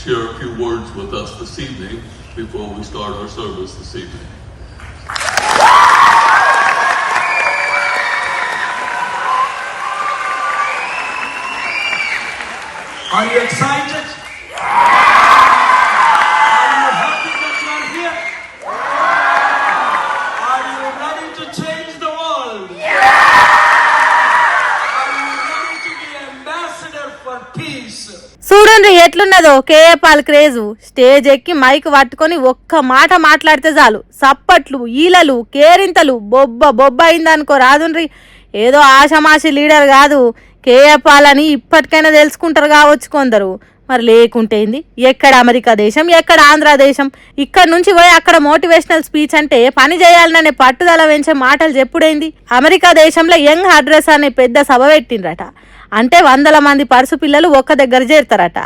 share a few words with us this evening before we start our service this evening. Are you excited? Are you happy that you are here? Are you ready to change the world? Are you ready to be ambassador for peace? చూడండి ఎట్లున్నదో KA Paul craze. Stage ఎక్కి mic పట్టుకొని ఒక్క మాట మాట్లాడితే చాలు సప్పట్లు, ఈలలు, కేరింతలు, బొబ్బ బొబ్బ అయిందనుకో రాదుండ్రి. ఏదో ఆషమాషి లీడర్ కాదు కేఏ పాల్ అని ఇప్పటికైనా తెలుసుకుంటారు కావచ్చు కొందరు. మరి లేకుంటేంది, ఎక్కడ అమెరికా దేశం, ఎక్కడ ఆంధ్ర దేశం? ఇక్కడ నుంచి పోయి అక్కడ మోటివేషనల్ స్పీచ్ అంటే పని చేయాలనే పట్టుదల పెంచే మాటలు చెప్పుడైంది. అమెరికా దేశంలో యంగ్ అడ్రస్ అనే పెద్ద సభ పెట్టిండ్రట. అంటే 100 మంది పరుసు పిల్లలు ఒక్క దగ్గర చేరుతారట.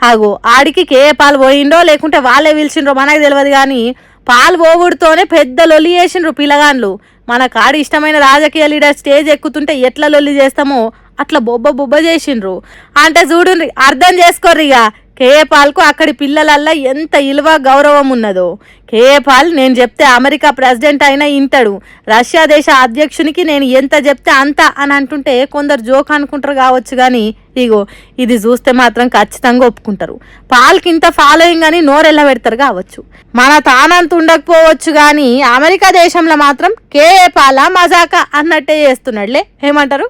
ఆగో ఆడికి కేఏ పాల్ పోయిండో లేకుంటే వాళ్ళే పిలిచిండ్రో మనకు తెలియదు కానీ పాల్ పోవుడితోనే పెద్ద లొల్లి చేసిండ్రు పిల్లగాండ్లు. మన కాడి ఇష్టమైన రాజకీయ లీడర్ స్టేజ్ ఎక్కుతుంటే ఎట్లా లొల్లి చేస్తామో అట్లా బొబ్బ బొబ్బ చేసిండ్రు. అంటే చూడుండ్రి, అర్థం చేసుకోర్రి ఇక కేఏ పాల్కు అక్కడి పిల్లలల్లా ఎంత ఇలువ గౌరవం ఉన్నదో. కేఏ పాల్ నేను చెప్తే అమెరికా ప్రెసిడెంట్ అయినా ఇంటాడు, రష్యా దేశ అధ్యక్షునికి నేను ఎంత చెప్తే అంత అని అంటుంటే కొందరు జోక్ అనుకుంటారు కావచ్చు కానీ ఇగో ఇది చూస్తే మాత్రం ఖచ్చితంగా ఒప్పుకుంటారు. పాల్కి ఇంత ఫాలోయింగ్ అని నోరెళ్ళ పెడతారు కావచ్చు. మన తానంత ఉండకపోవచ్చు కానీ అమెరికా దేశంలో మాత్రం కేఏ పాల మజాకా అన్నట్టే చేస్తున్నాడులే. ఏమంటారు?